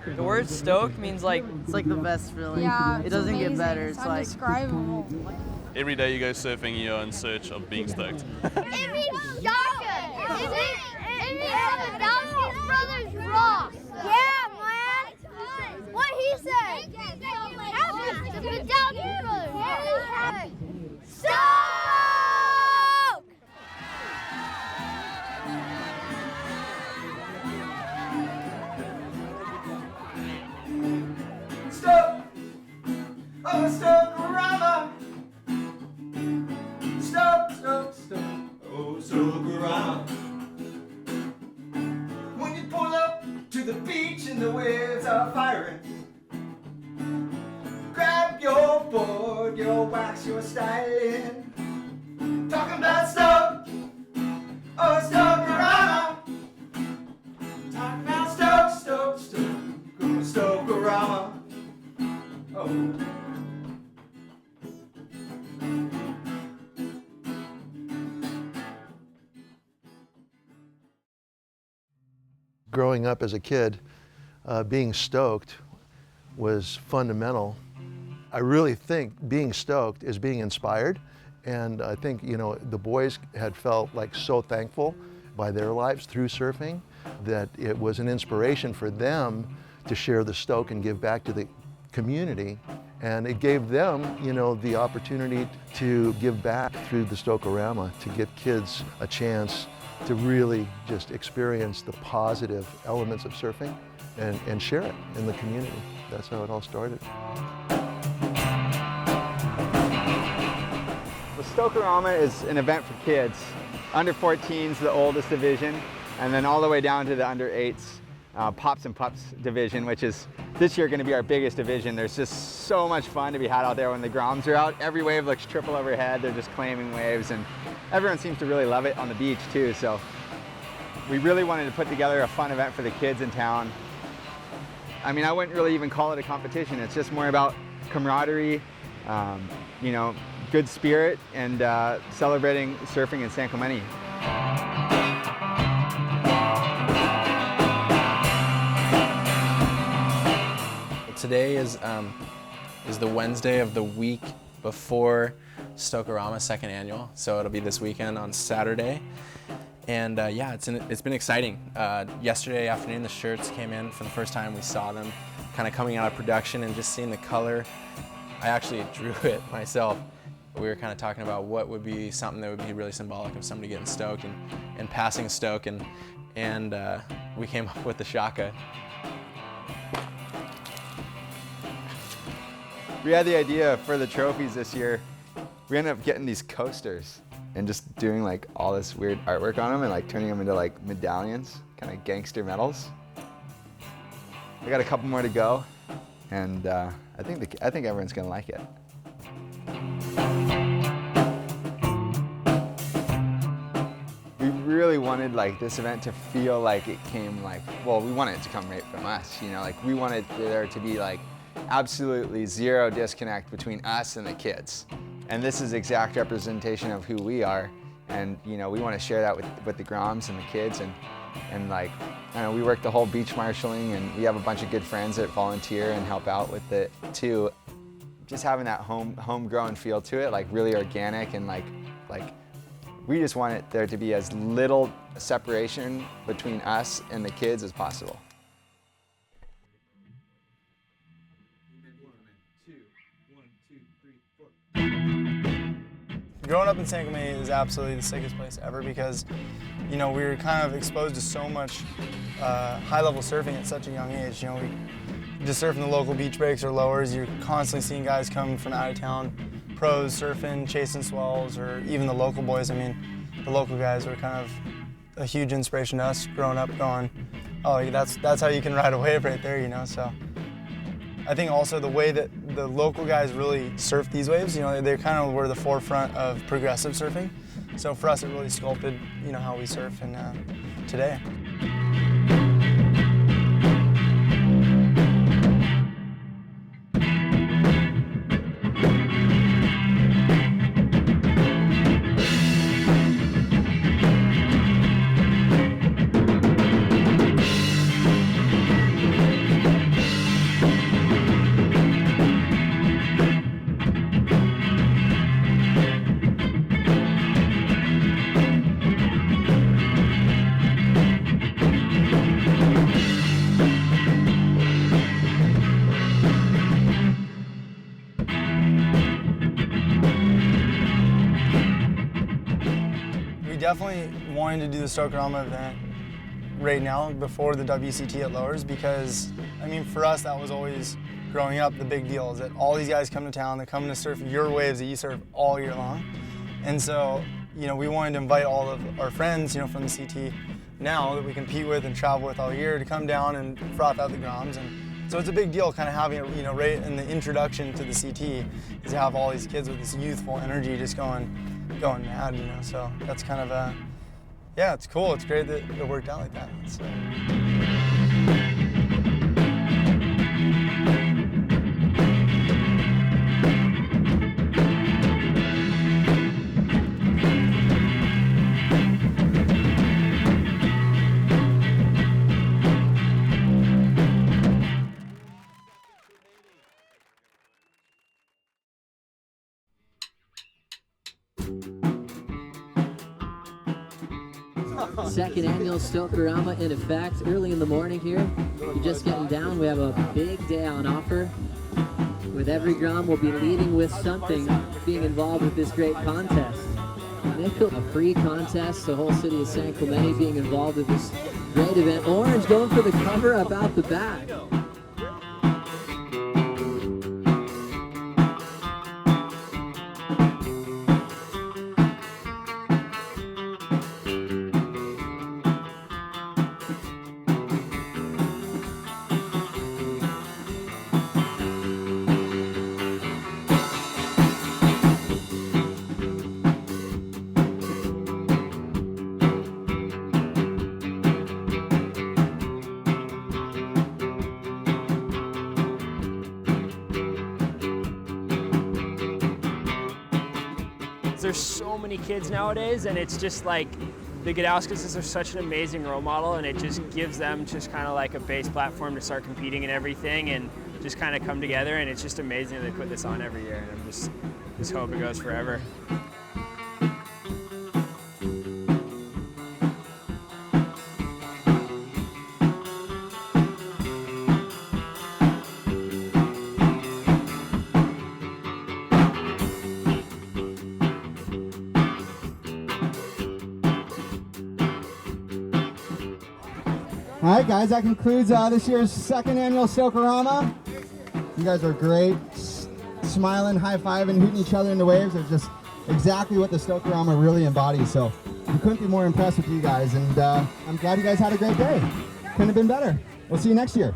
The word stoked means like It's like the best feeling. Yeah, It doesn't amazing. get better. It's It's like undescribable. Every day you go surfing, you're in search of being stoked. It means shotgun. It means the Gudauskas brothers rock. Yeah, man. What he said. Happy. The Gudauskas brothers. Really happy. Stoke! Stoke! Oh, Stoke-O-Rama! Stoke, Stoke, Stoke, oh, Stoke-O-Rama. When you pull up to the beach and the waves are firing, grab your board, your wax, your styling. Talking about Stoke, oh, Stoke-O-Rama. Talking about Stoke, Stoke, Stoke, oh, Stoke-O-Rama. Oh. Growing up as a kid, being stoked was fundamental. I really think being stoked is being inspired, and I think, you know, the boys had felt like so thankful by their lives through surfing that it was an inspiration for them to share the stoke and give back to the community, and it gave them, you know, the opportunity to give back through the Stoke-O-Rama, to give kids a chance to really just experience the positive elements of surfing and share it in the community. That's how it all started. The Stoke-O-Rama is an event for kids. Under 14's the oldest division, and then all the way down to the under 8's Pops and Pups division, which is this year going to be our biggest division. There's just so much fun to be had out there when the groms are out. Every wave looks triple overhead. They're just claiming waves, and everyone seems to really love it on the beach too. So we really wanted to put together a fun event for the kids in town. I mean, I wouldn't really even call it a competition. It's just more about camaraderie, you know, good spirit, and celebrating surfing in San Clemente. today is the Wednesday of the week before Stoke-O-Rama second annual, so it'll be this weekend on Saturday. And yeah, it's been exciting. Yesterday afternoon, the shirts came in for the first time. We saw them kind of coming out of production and just seeing the color. I actually drew it myself. We were kind of talking about what would be something that would be really symbolic of somebody getting stoked and passing a stoke, and we came up with the shaka. We had the idea for the trophies this year. We ended up getting these coasters and just doing like all this weird artwork on them and like turning them into like medallions, kind of gangster medals. We got a couple more to go, and I think everyone's gonna like it. We really wanted like this event to feel like it came like, well, we wanted it to come right from us, you know, like we wanted there to be like absolutely zero disconnect between us and the kids. And this is exact representation of who we are. And you know, we want to share that with the groms and the kids, and like, I know we work the whole beach marshalling, and we have a bunch of good friends that volunteer and help out with it too. Just having that homegrown feel to it, like really organic, and like we just want it there to be as little separation between us and the kids as possible. Growing up in San Clemente is absolutely the sickest place ever because, you know, we were kind of exposed to so much high-level surfing at such a young age. You know, we just surfing the local beach breaks or lowers. You're constantly seeing guys come from out of town, pros surfing, chasing swells, or even the local boys. I mean, the local guys were kind of a huge inspiration to us growing up, going, oh, that's how you can ride a wave right there, you know. So I think also the way that the local guys really surf these waves, you know, they kind of were the forefront of progressive surfing. So for us, it really sculpted, you know, how we surf and today. definitely wanted to do the Stoke-O-Rama event right now before the WCT at Lowers because, I mean, for us that was always, growing up, the big deal is that all these guys come to town, they're coming to surf your waves that you surf all year long. And so, you know, we wanted to invite all of our friends, you know, from the CT now that we compete with and travel with all year to come down and froth out the groms. And so it's a big deal kind of having it, you know, right in the introduction to the CT is to have all these kids with this youthful energy just going mad, you know. So that's kind of a, yeah, it's cool. It's great that it worked out like that. So. Second annual Stoke-O-Rama in effect. Early in the morning here, you're just getting down. We have a big day on offer. With every grom, we'll be leading with something being involved with this great contest. A free contest, the whole city of San Clemente being involved with this great event. Orange going for the cover up out the back. There's so many kids nowadays, and it's just like the Gudauskas are such an amazing role model, and it just gives them just kind of like a base platform to start competing and everything, and just kind of come together. And it's just amazing that they put this on every year, and I'm just hope it goes forever. All right, guys, that concludes this year's second annual Stoke-O-Rama. You guys are great, smiling, high-fiving, hooting each other in the waves. It's just exactly what the Stoke-O-Rama really embodies. So we couldn't be more impressed with you guys, and I'm glad you guys had a great day. Couldn't have been better. We'll see you next year.